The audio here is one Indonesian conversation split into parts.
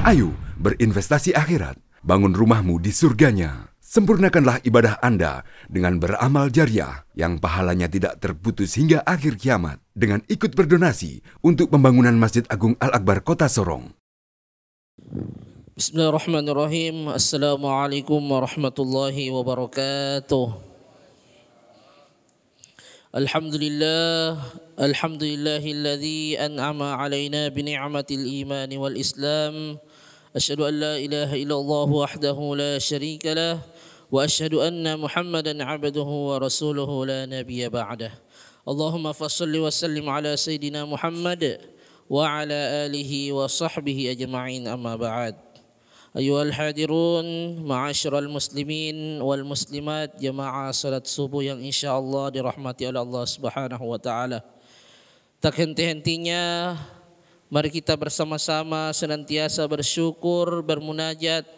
Ayo berinvestasi akhirat, bangun rumahmu di surganya. Sempurnakanlah ibadah Anda dengan beramal jariah yang pahalanya tidak terputus hingga akhir kiamat dengan ikut berdonasi untuk pembangunan Masjid Agung Al-Akbar Kota Sorong. Bismillahirrahmanirrahim. Assalamualaikum warahmatullahi wabarakatuh. Alhamdulillahilladzi an'ama alaina bi ni'matil iman wal islam. Asyhadu an la ilaha illallah wahdahu la syarika lah wa asyhadu anna Muhammadan 'abduhu wa rasuluhu la nabiyya ba'dah. Allahumma fashalli wa sallim ala sayidina Muhammad wa ala alihi wa sahbihi ajma'in, amma ba'd. Ayuhal hadirun, ma'asyiral muslimin wal muslimat, jamaah salat subuh yang insyaallah dirahmati oleh Allah Subhanahu wa taala. Tak henti-hentinya mari kita bersama-sama senantiasa bersyukur, bermunajat,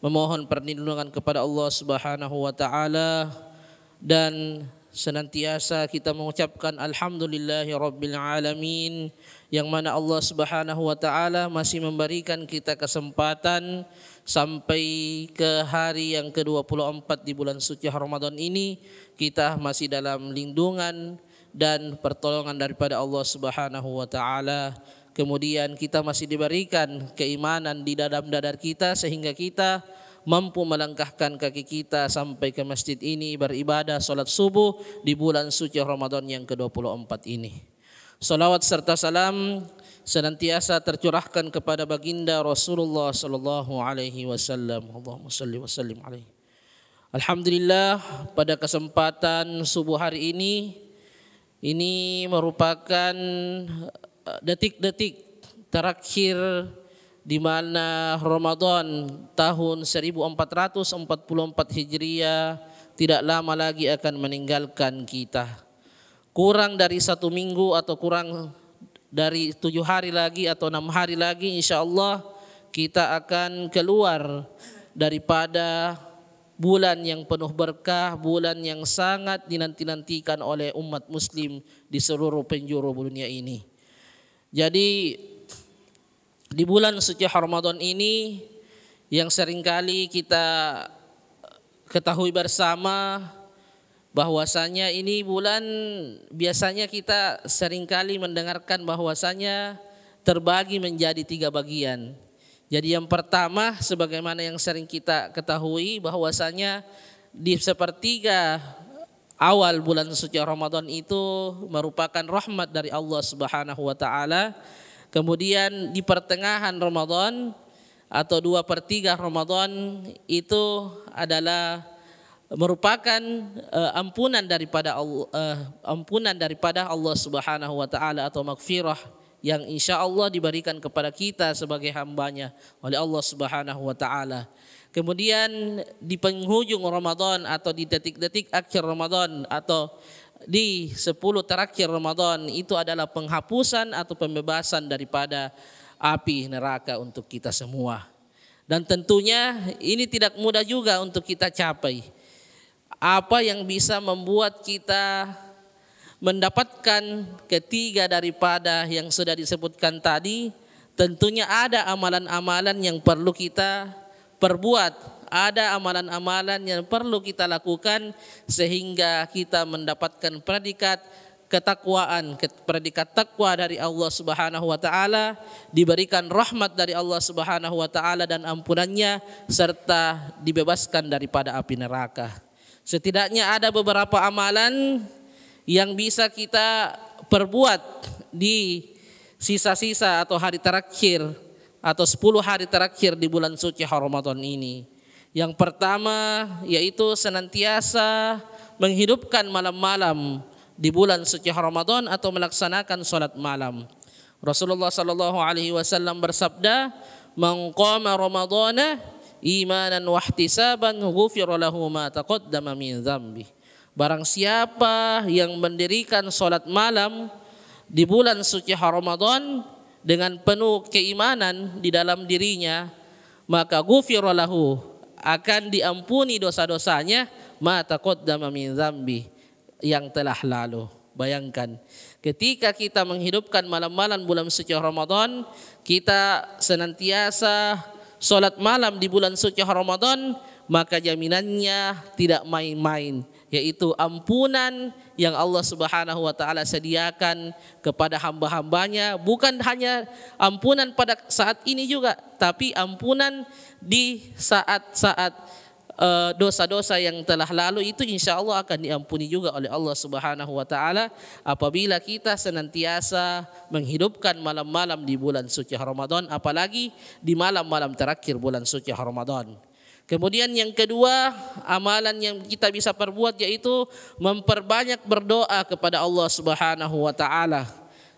memohon perlindungan kepada Allah Subhanahu wa taala, dan senantiasa kita mengucapkan alhamdulillahi rabbil alamin, yang mana Allah Subhanahu wa taala masih memberikan kita kesempatan sampai ke hari yang ke-24 di bulan suci Ramadan ini, kita masih dalam lindungan dan pertolongan daripada Allah Subhanahu wa taala. Kemudian kita masih diberikan keimanan di dalam dada kita sehingga kita mampu melangkahkan kaki kita sampai ke masjid ini beribadah salat subuh di bulan suci Ramadan yang ke-24 ini. Salawat serta salam senantiasa tercurahkan kepada baginda Rasulullah sallallahu alaihi wasallam. Allahumma shalli wa sallim alaihi. Alhamdulillah, pada kesempatan subuh hari ini merupakan detik-detik terakhir di mana Ramadan tahun 1444 Hijriah tidak lama lagi akan meninggalkan kita. Kurang dari 1 minggu atau kurang dari 7 hari lagi atau 6 hari lagi, insya Allah kita akan keluar daripada bulan yang penuh berkah, bulan yang sangat dinanti-nantikan oleh umat muslim di seluruh penjuru dunia ini. Jadi di bulan suci Ramadan ini yang seringkali kita ketahui bersama bahwasanya ini bulan biasanya kita seringkali mendengarkan bahwasanya terbagi menjadi 3 bagian. Jadi yang pertama, sebagaimana yang sering kita ketahui bahwasanya di sepertiga awal bulan suci Ramadan itu merupakan rahmat dari Allah Subhanahu wa taala. Kemudian di pertengahan Ramadan atau 2/3 Ramadan itu adalah merupakan ampunan daripada Allah Subhanahu wa taala atau maghfirah yang insya Allah diberikan kepada kita sebagai hambanya oleh Allah Subhanahu wa taala. Kemudian di penghujung Ramadan atau di detik-detik akhir Ramadan atau di 10 terakhir Ramadan itu adalah penghapusan atau pembebasan daripada api neraka untuk kita semua. Dan tentunya ini tidak mudah juga untuk kita capai. Apa yang bisa membuat kita mendapatkan ketiga daripada yang sudah disebutkan tadi? Tentunya ada amalan-amalan yang perlu kita perbuat, ada amalan-amalan yang perlu kita lakukan sehingga kita mendapatkan predikat ketakwaan, predikat takwa dari Allah Subhanahu wa taala, diberikan rahmat dari Allah Subhanahu wa taala dan ampunannya, serta dibebaskan daripada api neraka. Setidaknya ada beberapa amalan yang bisa kita perbuat di sisa-sisa atau hari terakhir atau 10 hari terakhir di bulan suci Ramadan ini. Yang pertama yaitu senantiasa menghidupkan malam-malam di bulan suci Ramadan atau melaksanakan salat malam. Rasulullah sallallahu alaihi wasallam bersabda, "Man qama ramadhana imanan wa ihtisaban ghufira lahu ma taqaddama min dzambi." Barang siapa yang mendirikan salat malam di bulan suci Ramadan dengan penuh keimanan di dalam dirinya, maka ghufira lahu, akan diampuni dosa-dosanya, ma taqaddama min dzambi, yang telah lalu. Bayangkan, ketika kita menghidupkan malam-malam bulan suci Ramadan, kita senantiasa sholat malam di bulan suci Ramadan, maka jaminannya tidak main-main, yaitu ampunan yang Allah Subhanahu wa taala sediakan kepada hamba-hambanya, bukan hanya ampunan pada saat ini juga, tapi ampunan di saat-saat dosa-dosa yang telah lalu itu insya Allah akan diampuni juga oleh Allah Subhanahu wa taala apabila kita senantiasa menghidupkan malam-malam di bulan suci Ramadan, apalagi di malam-malam terakhir bulan suci Ramadan. Kemudian yang kedua, amalan yang kita bisa perbuat yaitu memperbanyak berdoa kepada Allah Subhanahu wa taala.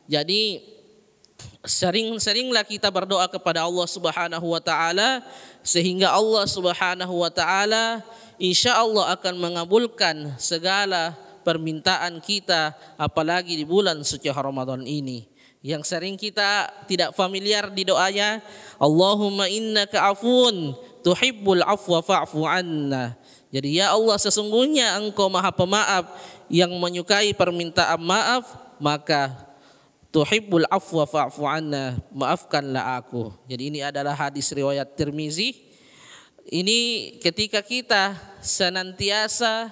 Jadi sering-seringlah kita berdoa kepada Allah Subhanahu wa taala, sehingga Allah Subhanahu wa taala insya Allah akan mengabulkan segala permintaan kita, apalagi di bulan suci Ramadan ini. Yang sering kita tidak familiar di doanya, Allahumma innaka afun tuhibbul afwa fa'fu anna. Jadi ya Allah, sesungguhnya Engkau Maha Pemaaf yang menyukai permintaan maaf, maka tuhibbul afwa fa'fu anna, maafkanlah aku. Jadi ini adalah hadis riwayat Tirmizi. Ini ketika kita senantiasa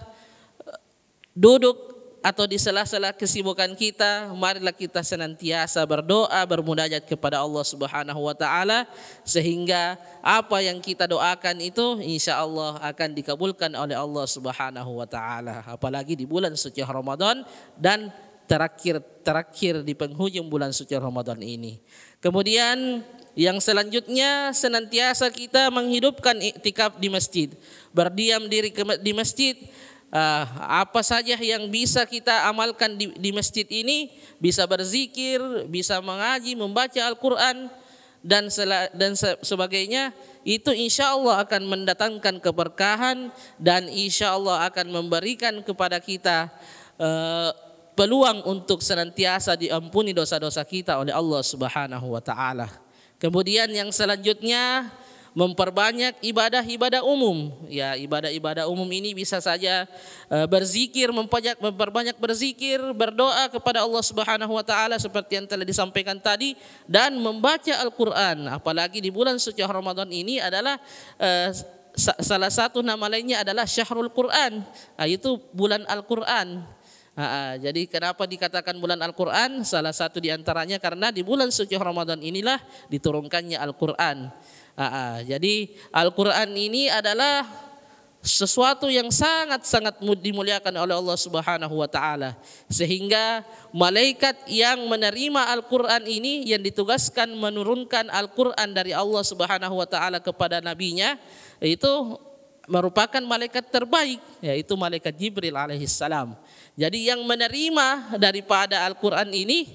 duduk atau di sela-sela kesibukan kita, marilah kita senantiasa berdoa, bermunajat kepada Allah Subhanahu wa taala, sehingga apa yang kita doakan itu insya Allah akan dikabulkan oleh Allah Subhanahu wa taala, apalagi di bulan suci Ramadan dan terakhir di penghujung bulan suci Ramadan ini. Kemudian yang selanjutnya, senantiasa kita menghidupkan iktikaf di masjid, berdiam diri di masjid. Apa saja yang bisa kita amalkan di masjid ini, bisa berzikir, bisa mengaji, membaca Al-Quran dan sebagainya, itu insya Allah akan mendatangkan keberkahan dan insya Allah akan memberikan kepada kita peluang untuk senantiasa diampuni dosa-dosa kita oleh Allah Subhanahu wa taala. Kemudian yang selanjutnya, memperbanyak ibadah-ibadah umum. Ya, ibadah-ibadah umum ini bisa saja berzikir, memperbanyak berzikir, berdoa kepada Allah Subhanahu wa taala seperti yang telah disampaikan tadi, dan membaca Al-Qur'an. Apalagi di bulan suci Ramadan ini adalah salah satu nama lainnya adalah Syahrul Qur'an, yaitu bulan Al-Qur'an. Jadi kenapa dikatakan bulan Al-Qur'an? Salah satu diantaranya karena di bulan suci Ramadan inilah diturunkannya Al-Qur'an. Jadi Al-Quran ini adalah sesuatu yang sangat-sangat dimuliakan oleh Allah Subhanahu wa taala, sehingga malaikat yang menerima Al-Quran ini, yang ditugaskan menurunkan Al-Quran dari Allah Subhanahu wa taala kepada nabinya, itu merupakan malaikat terbaik, yaitu malaikat Jibril alaihissalam. Jadi yang menerima daripada Al-Quran ini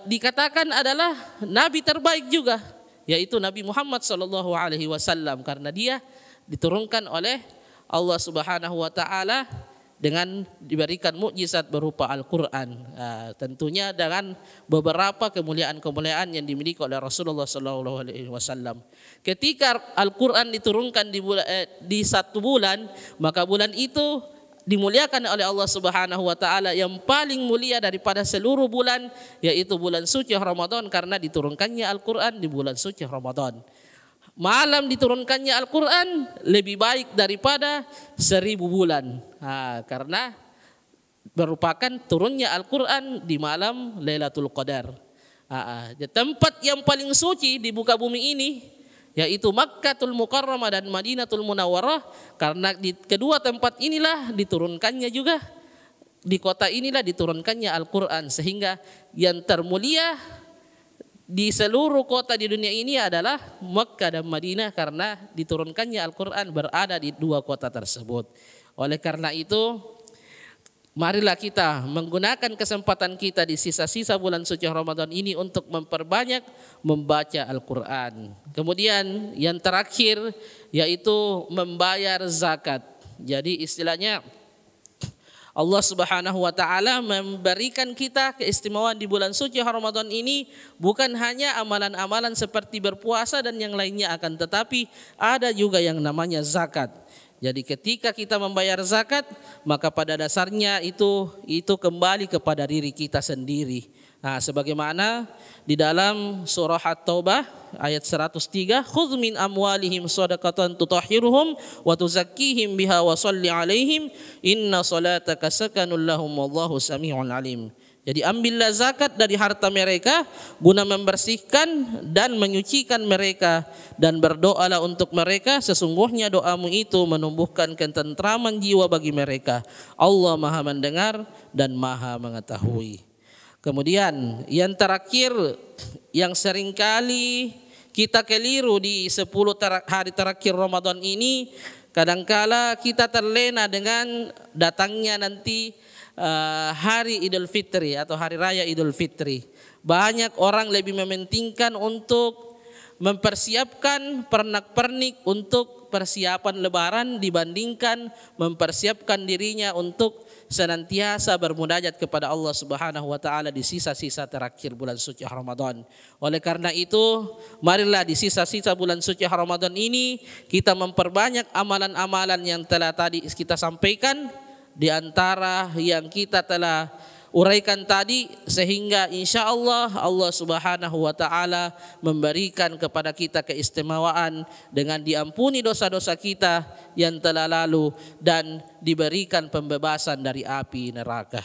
dikatakan adalah nabi terbaik juga, yaitu Nabi Muhammad SAW, karena dia diturunkan oleh Allah Subhanahu wa taala dengan diberikan mukjizat berupa Al-Qur'an. Tentunya dengan beberapa kemuliaan-kemuliaan yang dimiliki oleh Rasulullah SAW. Ketika Al-Qur'an diturunkan di satu bulan, maka bulan itu dimuliakan oleh Allah Subhanahu wa taala yang paling mulia daripada seluruh bulan, yaitu bulan suci Ramadan, karena diturunkannya Al-Qur'an di bulan suci Ramadan. Malam diturunkannya Al-Qur'an lebih baik daripada 1000 bulan. Karena merupakan turunnya Al-Qur'an di malam Lailatul Qadar. Tempat yang paling suci di muka bumi ini yaitu Makkatul Mukarramah dan Madinatul Munawwarah, karena di kedua tempat inilah diturunkannya juga, di kota inilah diturunkannya Al-Qur'an, sehingga yang termulia di seluruh kota di dunia ini adalah Makkah dan Madinah, karena diturunkannya Al-Qur'an berada di dua kota tersebut. Oleh karena itu, marilah kita menggunakan kesempatan kita di sisa-sisa bulan suci Ramadan ini untuk memperbanyak membaca Al-Quran. Kemudian yang terakhir yaitu membayar zakat. Jadi istilahnya Allah Subhanahu wa taala memberikan kita keistimewaan di bulan suci Ramadan ini, bukan hanya amalan-amalan seperti berpuasa dan yang lainnya, akan tetapi ada juga yang namanya zakat. Jadi ketika kita membayar zakat, maka pada dasarnya itu kembali kepada diri kita sendiri. Nah, sebagaimana di dalam surah At-Taubah ayat 103, "Khudz min amwalihim shadaqatan tutahhiruhum wa tuzakkihim biha wa shalli 'alaihim inna salataka sakanun lahum wallahu samii'un 'alim." Jadi ambillah zakat dari harta mereka guna membersihkan dan menyucikan mereka, dan berdoalah untuk mereka, sesungguhnya doamu itu menumbuhkan ketentraman jiwa bagi mereka. Allah Maha mendengar dan Maha mengetahui. Kemudian yang terakhir yang seringkali kita keliru di 10 hari terakhir Ramadan ini, kadangkala kita terlena dengan datangnya nanti hari Idul Fitri atau hari raya Idul Fitri. Banyak orang lebih mementingkan untuk mempersiapkan pernak-pernik untuk persiapan lebaran dibandingkan mempersiapkan dirinya untuk senantiasa bermunajat kepada Allah Subhanahu wa taala di sisa-sisa terakhir bulan suci Ramadan. Oleh karena itu, marilah di sisa-sisa bulan suci Ramadan ini kita memperbanyak amalan-amalan yang telah tadi kita sampaikan, di antara yang kita telah uraikan tadi, sehingga insya Allah Allah Subhanahu wa taala memberikan kepada kita keistimewaan dengan diampuni dosa-dosa kita yang telah lalu dan diberikan pembebasan dari api neraka.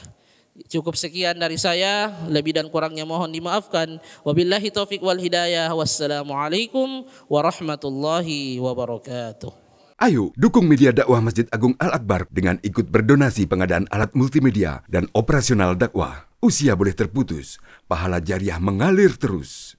Cukup sekian dari saya, lebih dan kurangnya mohon dimaafkan. Wabillahi taufik wal hidayah. Wassalamualaikum warahmatullahi wabarakatuh. Ayo dukung media dakwah Masjid Agung Al-Akbar dengan ikut berdonasi pengadaan alat multimedia dan operasional dakwah. Usia boleh terputus, pahala jariah mengalir terus.